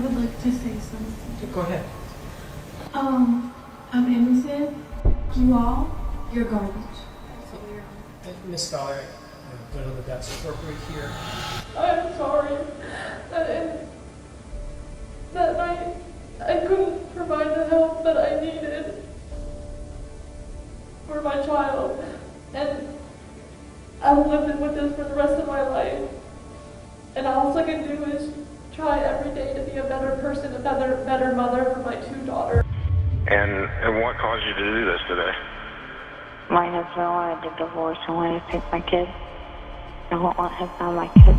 would like to say something. Go ahead. I'm innocent. You all, you're garbage. Miss Thaler, I don't know that that's appropriate here. I'm sorry that I couldn't provide the help that I needed for my child, and I've lived with this for the rest of my life, and all I can do is try every day to be a better person, a better mother for my two daughters. And what caused you to do this today? My husband wanted a divorce and wanted to take my kids. I won't let him have my kids.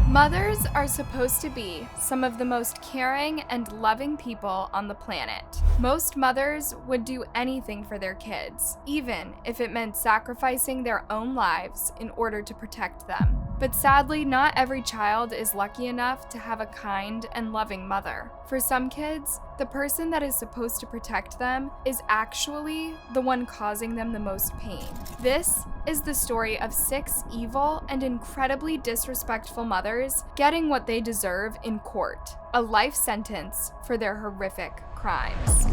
Mothers are supposed to be some of the most caring and loving people on the planet. Most mothers would do anything for their kids, even if it meant sacrificing their own lives in order to protect them. But sadly, not every child is lucky enough to have a kind and loving mother. For some kids, the person that is supposed to protect them is actually the one causing them the most pain. This is the story of 6 evil and incredibly disrespectful mothers getting what they deserve in court, a life sentence for their horrific crimes.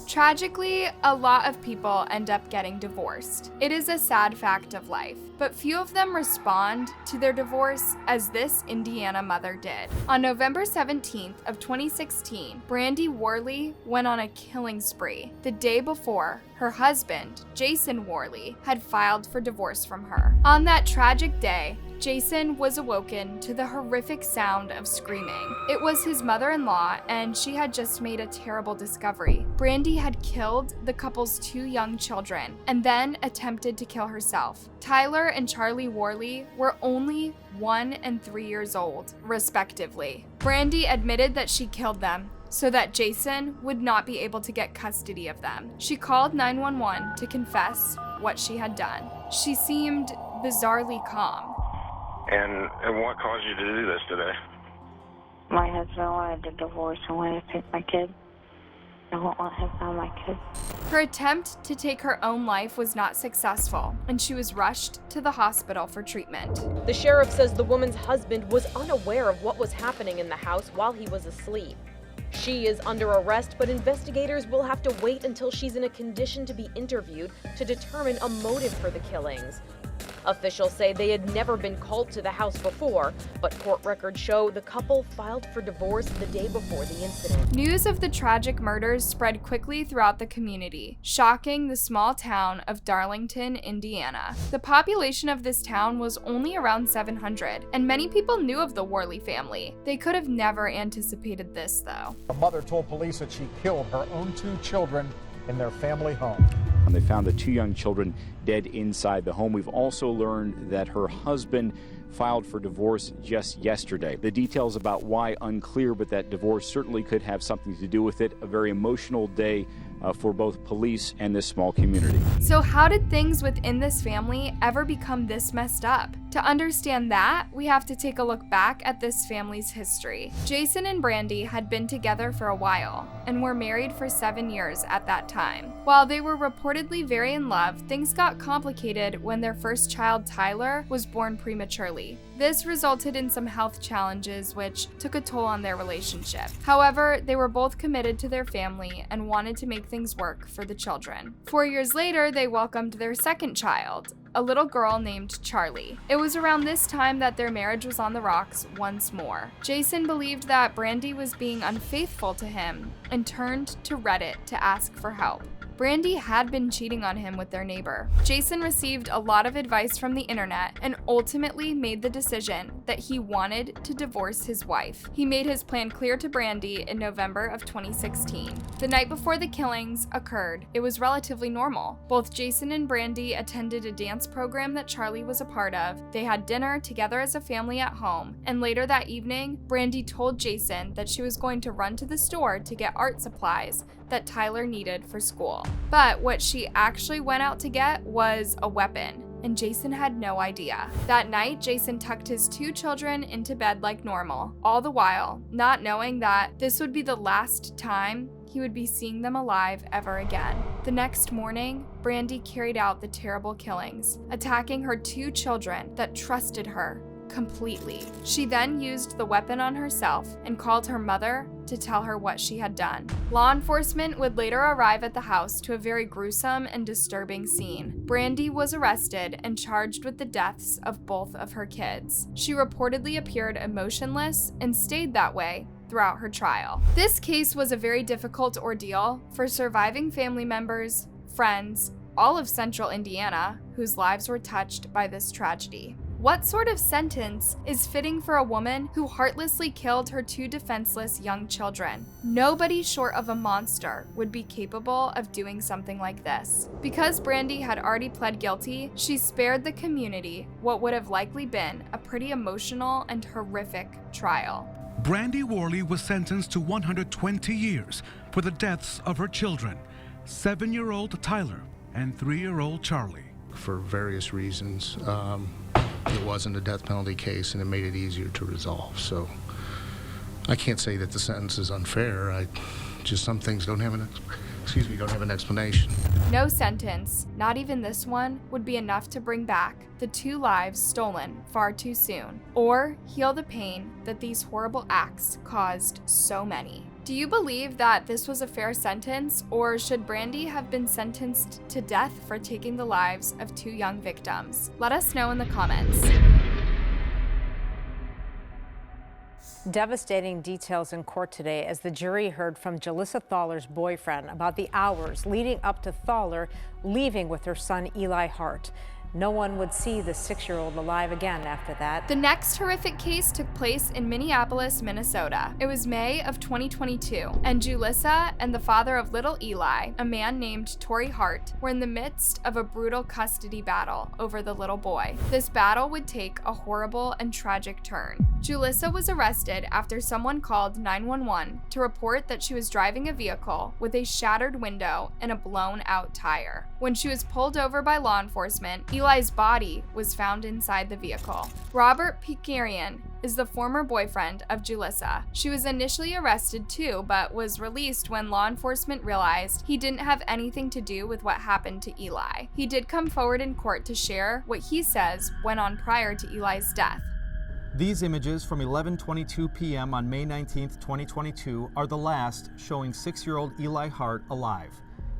Tragically, a lot of people end up getting divorced. It is a sad fact of life, but few of them respond to their divorce as this Indiana mother did. On November 17th of 2016, Brandy Warley went on a killing spree. The day before, her husband, Jason Warley, had filed for divorce from her. On that tragic day, Jason was awoken to the horrific sound of screaming. It was his mother-in-law, and she had just made a terrible discovery. Brandy had killed the couple's 2 young children and then attempted to kill herself. Thaler and Charlie Warley were only 1 and 3 years old, respectively. Brandy admitted that she killed them so that Jason would not be able to get custody of them. She called 911 to confess what she had done. She seemed bizarrely calm. And what caused you to do this today? My husband wanted a divorce and wanted to take my kids. I won't let him have my kids. Her attempt to take her own life was not successful, and she was rushed to the hospital for treatment. The sheriff says the woman's husband was unaware of what was happening in the house while he was asleep. She is under arrest, but investigators will have to wait until she's in a condition to be interviewed to determine a motive for the killings. Officials say they had never been called to the house before, but court records show the couple filed for divorce the day before the incident. News of the tragic murders spread quickly throughout the community, shocking the small town of Darlington, Indiana. The population of this town was only around 700, and many people knew of the Warley family. They could have never anticipated this, though. The mother told police that she killed her own 2 children in their family home. And they found the 2 young children dead inside the home. We've also learned that her husband filed for divorce just yesterday. The details about why unclear, but that divorce certainly could have something to do with it. A very emotional day for both police and this small community. So how did things within this family ever become this messed up? To understand that, we have to take a look back at this family's history. Jason and Brandy had been together for a while and were married for 7 years at that time. While they were reportedly very in love, things got complicated when their first child, Thaler, was born prematurely. This resulted in some health challenges which took a toll on their relationship. However, they were both committed to their family and wanted to make things work for the children. 4 years later, they welcomed their second child, a little girl named Charlie. It was around this time that their marriage was on the rocks once more. Jason believed that Brandy was being unfaithful to him and turned to Reddit to ask for help. Brandy had been cheating on him with their neighbor. Jason received a lot of advice from the internet and ultimately made the decision that he wanted to divorce his wife. He made his plan clear to Brandy in November of 2016. The night before the killings occurred, it was relatively normal. Both Jason and Brandy attended a dance program that Charlie was a part of. They had dinner together as a family at home, and later that evening, Brandy told Jason that she was going to run to the store to get art supplies that Thaler needed for school. But what she actually went out to get was a weapon, and Jason had no idea. That night, Jason tucked his 2 children into bed like normal, all the while not knowing that this would be the last time he would be seeing them alive ever again. The next morning, Brandy carried out the terrible killings, attacking her 2 children that trusted her completely. She then used the weapon on herself and called her mother to tell her what she had done. Law enforcement would later arrive at the house to a very gruesome and disturbing scene. Brandy was arrested and charged with the deaths of both of her kids. She reportedly appeared emotionless and stayed that way throughout her trial. This case was a very difficult ordeal for surviving family members, friends, all of Central Indiana, whose lives were touched by this tragedy. What sort of sentence is fitting for a woman who heartlessly killed her two defenseless young children? Nobody short of a monster would be capable of doing something like this. Because Brandy had already pled guilty, she spared the community what would have likely been a pretty emotional and horrific trial. Brandy Warley was sentenced to 120 years for the deaths of her children, 7-year-old Tyler and 3-year-old Charlie. For various reasons, it wasn't a death penalty case, and it made it easier to resolve. So I can't say that the sentence is unfair. Just some things don't have an explanation. No sentence, not even this one, would be enough to bring back the 2 lives stolen far too soon, or heal the pain that these horrible acts caused so many. Do you believe that this was a fair sentence, or should Brandy have been sentenced to death for taking the lives of 2 young victims? Let us know in the comments. Devastating details in court today as the jury heard from Julissa Thaler's boyfriend about the hours leading up to Thaler leaving with her son Eli Hart. No one would see the 6-year-old alive again after that. The next horrific case took place in Minneapolis, Minnesota. It was May of 2022, and Julissa and the father of little Eli, a man named Torrey Hart, were in the midst of a brutal custody battle over the little boy. This battle would take a horrible and tragic turn. Julissa was arrested after someone called 911 to report that she was driving a vehicle with a shattered window and a blown-out tire. When she was pulled over by law enforcement, Eli's body was found inside the vehicle. Robert Pickerian is the former boyfriend of Julissa. She was initially arrested too, but was released when law enforcement realized he didn't have anything to do with what happened to Eli. He did come forward in court to share what he says went on prior to Eli's death. These images from 11:22 p.m. on May 19, 2022 are the last showing 6-year-old Eli Hart alive.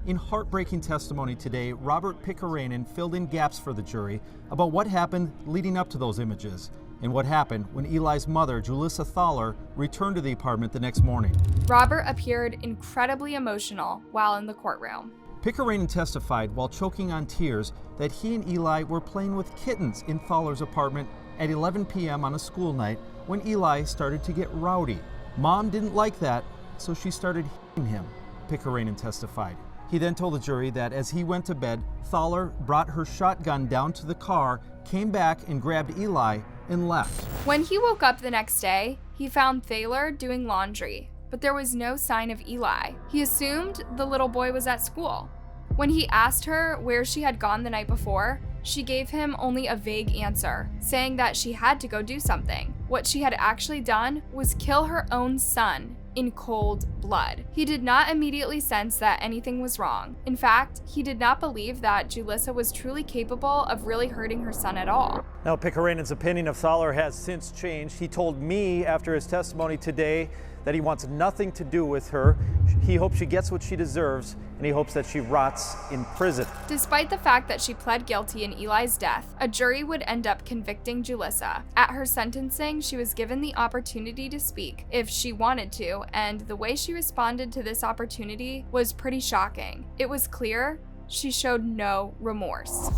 In heartbreaking testimony today, Robert Pickerian filled in gaps for the jury about what happened leading up to those images and what happened when Eli's mother, Julissa Thaler, returned to the apartment the next morning. Robert appeared incredibly emotional while in the courtroom. Pickerian testified while choking on tears that he and Eli were playing with kittens in Thaler's apartment at 11 p.m. on a school night when Eli started to get rowdy. Mom didn't like that, so she started hitting him, Pickerian testified. He then told the jury that as he went to bed, Thaler brought her shotgun down to the car, came back and grabbed Eli and left. When he woke up the next day, he found Thaler doing laundry, but there was no sign of Eli. He assumed the little boy was at school. When he asked her where she had gone the night before, she gave him only a vague answer, saying that she had to go do something. What she had actually done was kill her own son in cold blood. He did not immediately sense that anything was wrong. In fact, he did not believe that Julissa was truly capable of really hurting her son at all. Now, Pickerian's opinion of Thaler has since changed. He told me after his testimony today that he wants nothing to do with her. He hopes she gets what she deserves, and he hopes that she rots in prison. Despite the fact that she pled guilty in Eli's death, a jury would end up convicting Julissa. At her sentencing, she was given the opportunity to speak if she wanted to, and the way she responded to this opportunity was pretty shocking. It was clear she showed no remorse.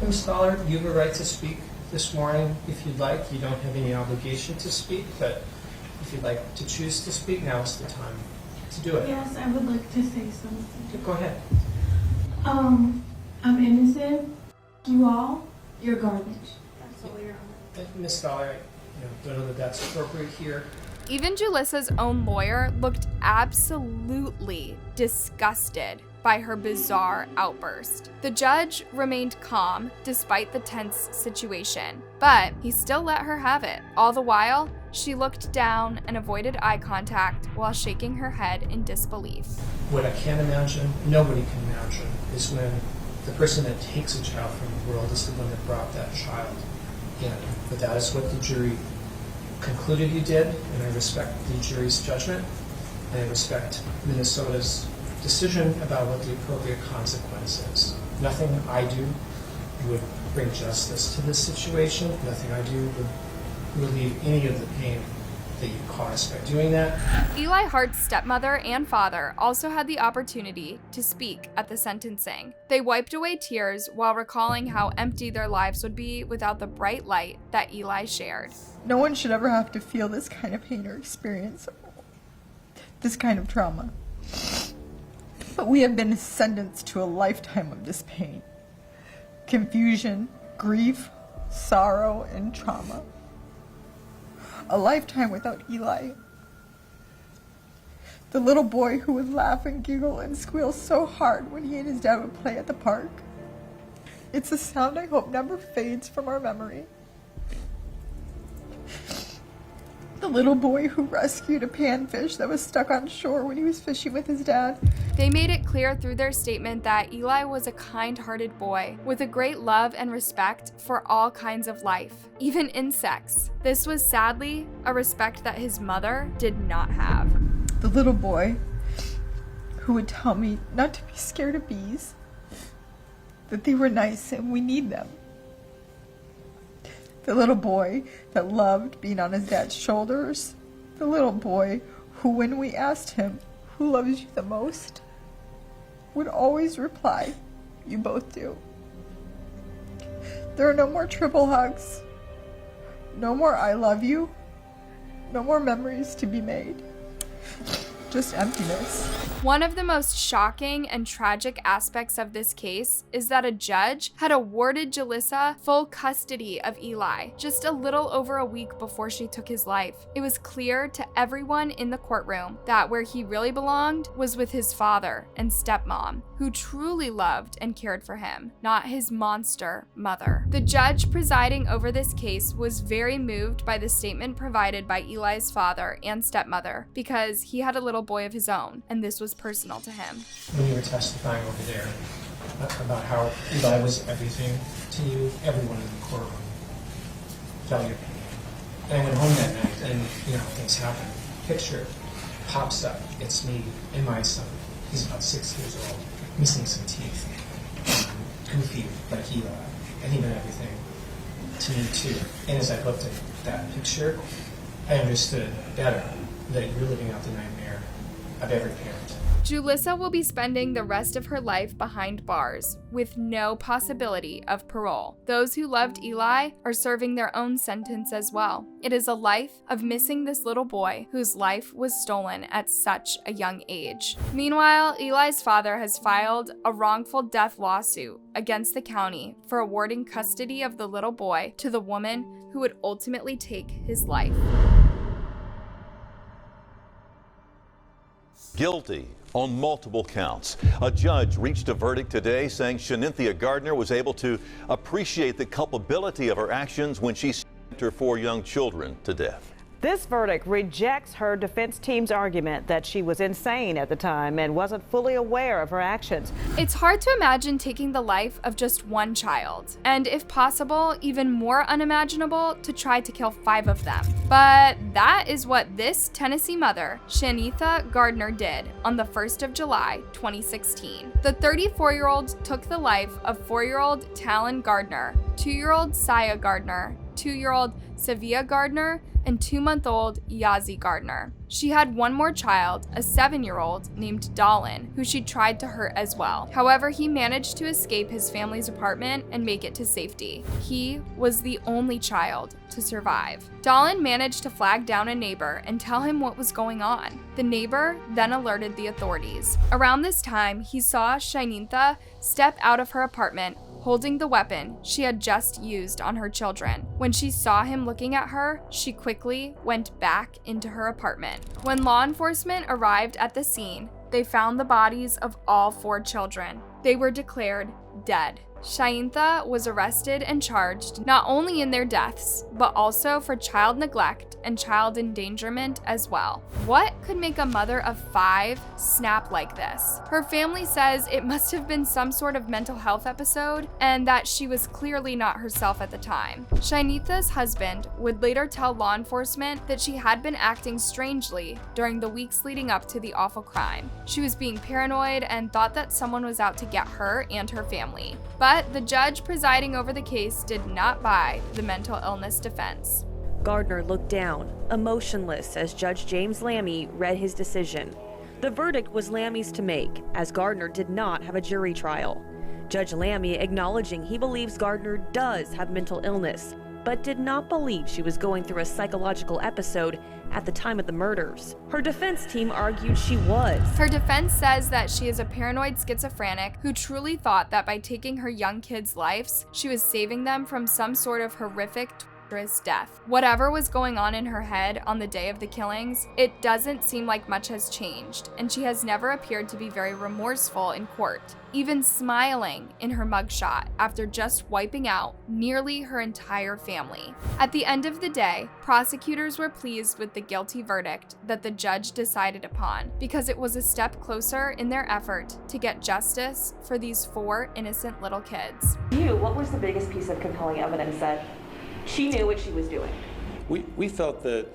Ms. Thaler, you have a right to speak this morning if you'd like. You don't have any obligation to speak, but if you'd like to choose to speak, now is the time to do it. Yes, I would like to say something. Go ahead. I'm innocent. You all, you're garbage. That's all you're on. Ms. Thaler, I don't know that that's appropriate here. Even Julissa's own lawyer looked absolutely disgusted by her bizarre outburst. The judge remained calm despite the tense situation, but he still let her have it. All the while, she looked down and avoided eye contact while shaking her head in disbelief. What I can't imagine, nobody can imagine, is when the person that takes a child from the world is the one that brought that child But that is what the jury concluded you did, and I respect the jury's judgment, and I respect Minnesota's decision about what the appropriate consequence is. Nothing I do would bring justice to this situation. Nothing I do would relieve any of the pain that you caused by doing that. Eli Hart's stepmother and father also had the opportunity to speak at the sentencing. They wiped away tears while recalling how empty their lives would be without the bright light that Eli shared. No one should ever have to feel this kind of pain or experience this kind of trauma. But we have been sentenced to a lifetime of this pain, confusion, grief, sorrow, and trauma. A lifetime without Eli. The little boy who would laugh and giggle and squeal so hard when he and his dad would play at the park. It's a sound I hope never fades from our memory. The little boy who rescued a panfish that was stuck on shore when he was fishing with his dad. They made it clear through their statement that Eli was a kind-hearted boy with a great love and respect for all kinds of life, even insects. This was sadly a respect that his mother did not have. The little boy who would tell me not to be scared of bees, that they were nice and we need them. The little boy that loved being on his dad's shoulders. The little boy who, when we asked him, "Who loves you the most?" would always reply, "You both do." There are no more triple hugs. No more "I love you." No more memories to be made. Just emptiness. One of the most shocking and tragic aspects of this case is that a judge had awarded Jalissa full custody of Eli just a little over a week before she took his life. It was clear to everyone in the courtroom that where he really belonged was with his father and stepmom, who truly loved and cared for him, not his monster mother. The judge presiding over this case was very moved by the statement provided by Eli's father and stepmother because he had a little boy of his own, and this was personal to him. When you were testifying over there about how Eli was everything to you, everyone in the courtroom felt your pain. And I went home that night and, things happen. Picture pops up. It's me and my son. He's about 6 years old, missing some teeth. Goofy like Eli, and even everything to me too. And as I looked at that picture, I understood better that you're living out the nightmare of every parent. Jalissa will be spending the rest of her life behind bars with no possibility of parole. Those who loved Eli are serving their own sentence as well. It is a life of missing this little boy whose life was stolen at such a young age. Meanwhile, Eli's father has filed a wrongful death lawsuit against the county for awarding custody of the little boy to the woman who would ultimately take his life. Guilty on multiple counts. A judge reached a verdict today saying Shena Gardner was able to appreciate the culpability of her actions when she stabbed her 4 young children to death. This verdict rejects her defense team's argument that she was insane at the time and wasn't fully aware of her actions. It's hard to imagine taking the life of just one child, and if possible, even more unimaginable to try to kill 5 of them. But that is what this Tennessee mother, Shena Gardner, did on the 1st of July, 2016. The 34-year-old took the life of 4-year-old Caitlyn Gardner, 2-year-old Sara Gardner, 2-year-old Sevilla Gardner, and 2-month-old Yazzie Gardner. She had one more child, a 7-year-old named Dallin, who she tried to hurt as well. However, he managed to escape his family's apartment and make it to safety. He was the only child to survive. Dallin managed to flag down a neighbor and tell him what was going on. The neighbor then alerted the authorities. Around this time, he saw Shena step out of her apartment holding the weapon she had just used on her children. When she saw him looking at her, she quickly went back into her apartment. When law enforcement arrived at the scene, they found the bodies of all 4 children. They were declared dead. Shena was arrested and charged not only in their deaths, but also for child neglect and child endangerment as well. What could make a mother of 5 snap like this? Her family says it must have been some sort of mental health episode and that she was clearly not herself at the time. Shena's husband would later tell law enforcement that she had been acting strangely during the weeks leading up to the awful crime. She was being paranoid and thought that someone was out to get her and her family. But the judge presiding over the case did not buy the mental illness defense. Gardner looked down, emotionless, as Judge James Lammy read his decision. The verdict was Lammy's to make, as Gardner did not have a jury trial. Judge Lammy acknowledging he believes Gardner does have mental illness, but did not believe she was going through a psychological episode at the time of the murders. Her defense team argued she was. Her defense says that she is a paranoid schizophrenic who truly thought that by taking her young kids' lives, she was saving them from some sort of horrific, torturous death. Whatever was going on in her head on the day of the killings, it doesn't seem like much has changed, and she has never appeared to be very remorseful in court, even smiling in her mugshot after just wiping out nearly her entire family. At the end of the day, prosecutors were pleased with the guilty verdict that the judge decided upon because it was a step closer in their effort to get justice for these 4 innocent little kids. What was the biggest piece of compelling evidence that she knew what she was doing? We felt that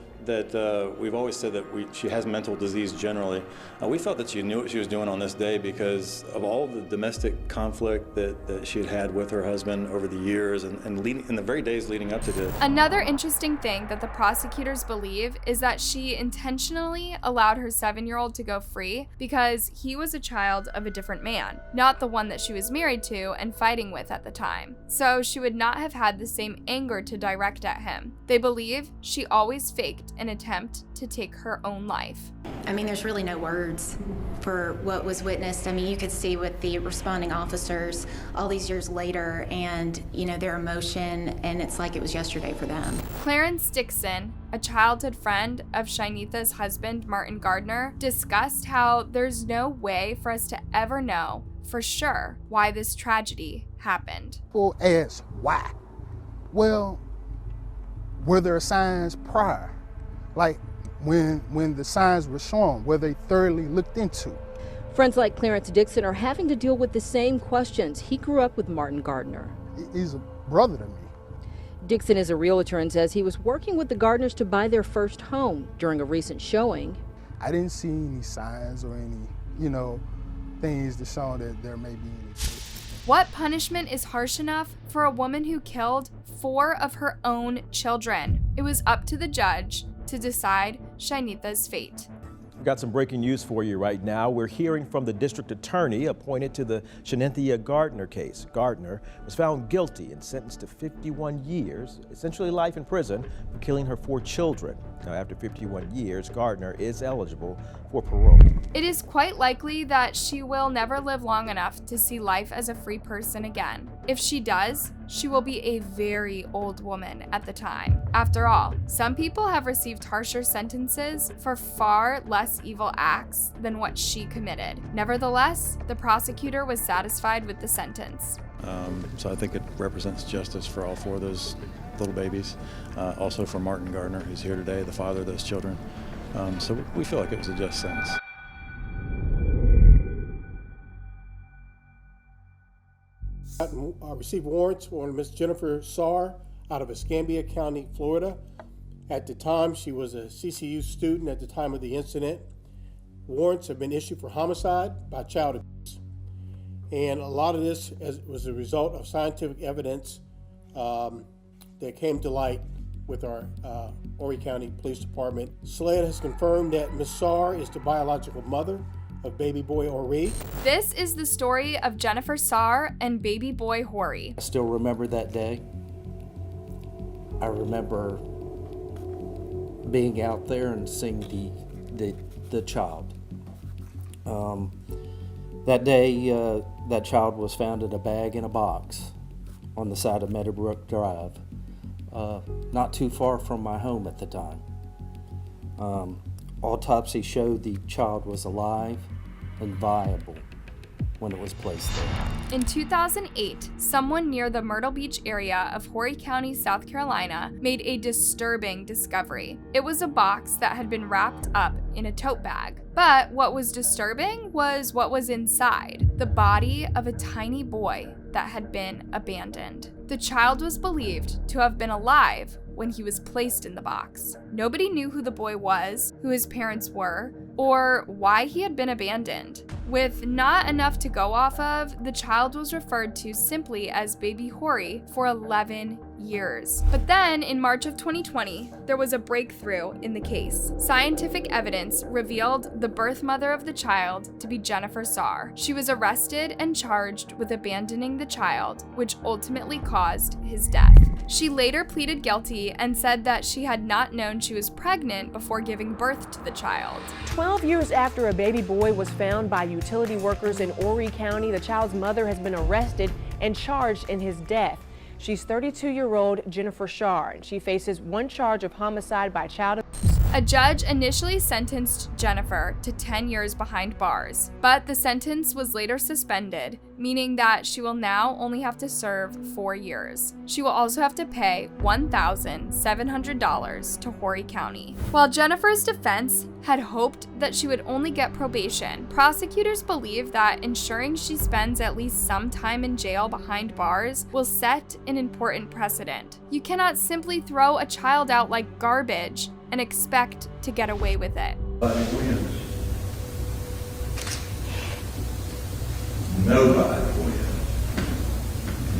we've always said that she has mental disease generally. We felt that she knew what she was doing on this day because of all the domestic conflict that she had had with her husband over the years and in the very days leading up to this. Another interesting thing that the prosecutors believe is that she intentionally allowed her 7-year-old to go free because he was a child of a different man, not the one that she was married to and fighting with at the time. So she would not have had the same anger to direct at him. They believe she always faked an attempt to take her own life. I mean, there's really no words for what was witnessed. I mean, you could see with the responding officers all these years later and, their emotion, and it's like it was yesterday for them. Clarence Dixon, a childhood friend of Shena's husband, Martin Gardner, discussed how there's no way for us to ever know for sure why this tragedy happened. People ask why. Well, were there signs prior? Like when the signs were shown, were they thoroughly looked into? Friends like Clarence Dixon are having to deal with the same questions. He grew up with Martin Gardner. He's a brother to me. Dixon is a realtor and says he was working with the Gardners to buy their first home during a recent showing. I didn't see any signs or any, things to show that there may be any. What punishment is harsh enough for a woman who killed 4 of her own children? It was up to the judge to decide Shena's fate. We've got some breaking news for you right now. We're hearing from the district attorney appointed to the Shena Gardner case. Gardner was found guilty and sentenced to 51 years, essentially life in prison, for killing her 4 children. Now, after 51 years, Gardner is eligible for parole. It is quite likely that she will never live long enough to see life as a free person again. If she does, she will be a very old woman at the time. After all, some people have received harsher sentences for far less evil acts than what she committed. Nevertheless, the prosecutor was satisfied with the sentence. So I think it represents justice for all 4 of those little babies. Also for Martin Gardner, who's here today, the father of those children. So we feel like it was a just sentence. I received warrants for Miss Jennifer Sara out of Escambia County, Florida. At the time, she was a CCU student at the time of the incident. Warrants have been issued for homicide by child abuse. And a lot of this was a result of scientific evidence that came to light with our Horry County Police Department. SLED has confirmed that Ms. Sara is the biological mother of baby boy Horry. This is the story of Jennifer Sara and baby boy Horry. I still remember that day. I remember being out there and seeing the child. That day, that child was found in a bag in a box on the side of Meadowbrook Drive, not too far from my home at the time. Autopsy showed the child was alive and viable when it was placed there. In 2008, someone near the Myrtle Beach area of Horry County, South Carolina, made a disturbing discovery. It was a box that had been wrapped up in a tote bag. But what was disturbing was what was inside: the body of a tiny boy that had been abandoned. The child was believed to have been alive when he was placed in the box. Nobody knew who the boy was, who his parents were, or why he had been abandoned. With not enough to go off of, the child was referred to simply as Baby Horry for 11 years. But then, in March of 2020, there was a breakthrough in the case. Scientific evidence revealed the birth mother of the child to be Jennifer Sara. She was arrested and charged with abandoning the child, which ultimately caused his death. She later pleaded guilty and said that she had not known she was pregnant before giving birth to the child. 12 years after a baby boy was found by utility workers in Horry County, the child's mother has been arrested and charged in his death. She's 32-year-old Jennifer Sara, and she faces one charge of homicide by child abuse. A judge initially sentenced Jennifer to 10 years behind bars, but the sentence was later suspended, meaning that she will now only have to serve 4 years. She will also have to pay $1,700 to Horry County. While Jennifer's defense had hoped that she would only get probation, prosecutors believe that ensuring she spends at least some time in jail behind bars will set an important precedent. You cannot simply throw a child out like garbage and expect to get away with it. Nobody wins. Nobody wins,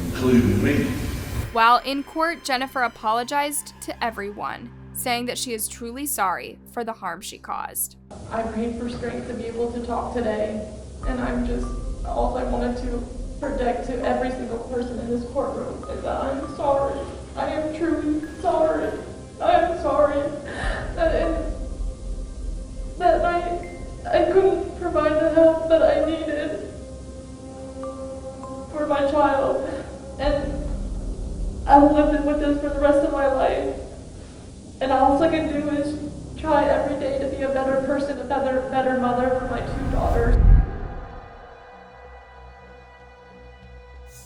including me. While in court, Jennifer apologized to everyone, saying that she is truly sorry for the harm she caused. I prayed for strength to be able to talk today, and all I wanted to project to every single person in this courtroom is that I'm sorry. I am truly sorry. I am sorry that I couldn't provide the help that I needed for my child, and I've lived with this for the rest of my life, and all I can do is try every day to be a better person, a better mother for my 2 daughters.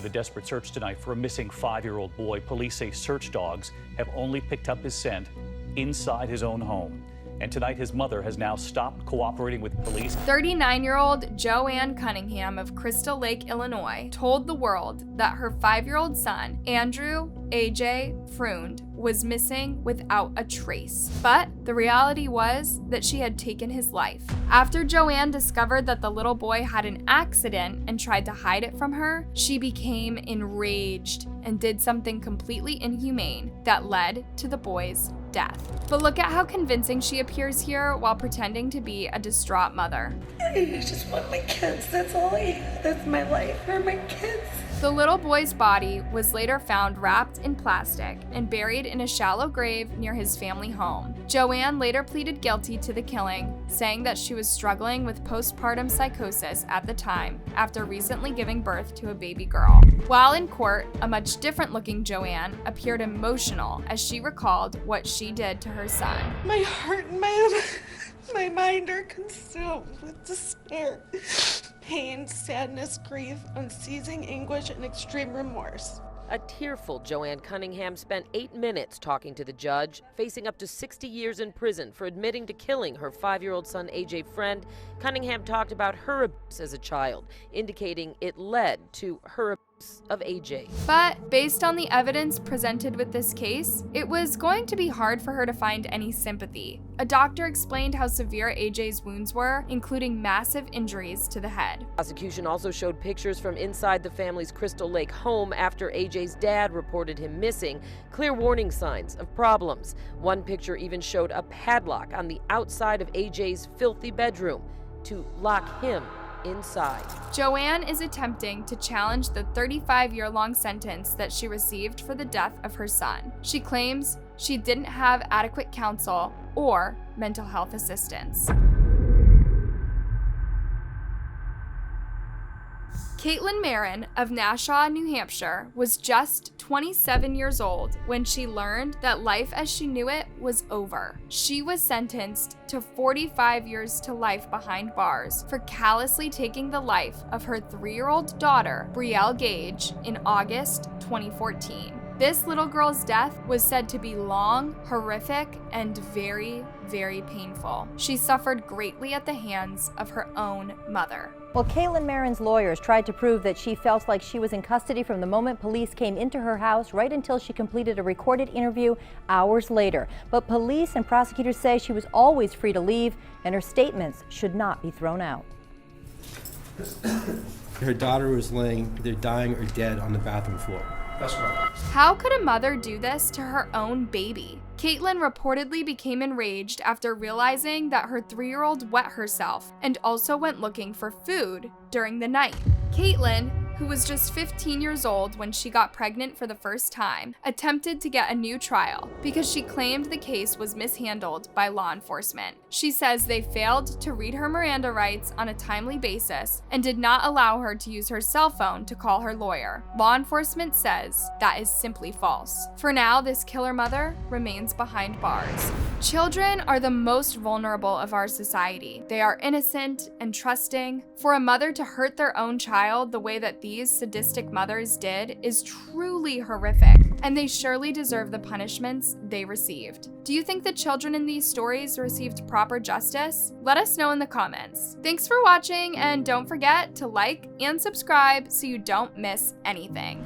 The desperate search tonight for a missing 5-year-old boy. Police say search dogs have only picked up his scent inside his own home. And tonight, his mother has now stopped cooperating with police. 39-year-old Joanne Cunningham of Crystal Lake, Illinois, told the world that her 5-year-old son, Andrew AJ Freund, was missing without a trace. But the reality was that she had taken his life. After Joanne discovered that the little boy had an accident and tried to hide it from her, she became enraged and did something completely inhumane that led to the boy's death. But look at how convincing she appears here while pretending to be a distraught mother. I just want my kids. That's all that's my life, are my kids. The little boy's body was later found wrapped in plastic and buried in a shallow grave near his family home. Joanne later pleaded guilty to the killing, saying that she was struggling with postpartum psychosis at the time after recently giving birth to a baby girl. While in court, a much different-looking Joanne appeared emotional as she recalled what she did to her son. My heart and my mind are consumed with despair, pain, sadness, grief, unceasing anguish, and extreme remorse. A tearful Joanne Cunningham spent 8 minutes talking to the judge, facing up to 60 years in prison for admitting to killing her 5-year-old son AJ Friend. Cunningham talked about her abuse as a child, indicating it led to her abuse of AJ. But based on the evidence presented with this case, it was going to be hard for her to find any sympathy. A doctor explained how severe AJ's wounds were, including massive injuries to the head. Prosecution also showed pictures from inside the family's Crystal Lake home after AJ's dad reported him missing, clear warning signs of problems. One picture even showed a padlock on the outside of AJ's filthy bedroom to lock him inside. Joanne is attempting to challenge the 35-year-long sentence that she received for the death of her son. She claims she didn't have adequate counsel or mental health assistance. Caitlyn Marin of Nashua, New Hampshire, was just 27 years old when she learned that life as she knew it was over. She was sentenced to 45 years to life behind bars for callously taking the life of her 3-year-old daughter, Brielle Gage, in August 2014. This little girl's death was said to be long, horrific, and very, very painful. She suffered greatly at the hands of her own mother. Well, Caitlyn Marin's lawyers tried to prove that she felt like she was in custody from the moment police came into her house right until she completed a recorded interview hours later. But police and prosecutors say she was always free to leave and her statements should not be thrown out. Her daughter was laying either dying or dead on the bathroom floor. That's right. How could a mother do this to her own baby? Caitlyn reportedly became enraged after realizing that her 3-year-old wet herself and also went looking for food during the night. Caitlyn, who was just 15 years old when she got pregnant for the first time, attempted to get a new trial because she claimed the case was mishandled by law enforcement. She says they failed to read her Miranda rights on a timely basis and did not allow her to use her cell phone to call her lawyer. Law enforcement says that is simply false. For now, this killer mother remains behind bars. Children are the most vulnerable of our society. They are innocent and trusting. For a mother to hurt their own child the way that these sadistic mothers did is truly horrific, and they surely deserve the punishments they received. Do you think the children in these stories received proper justice? Let us know in the comments. Thanks for watching, and don't forget to like and subscribe so you don't miss anything.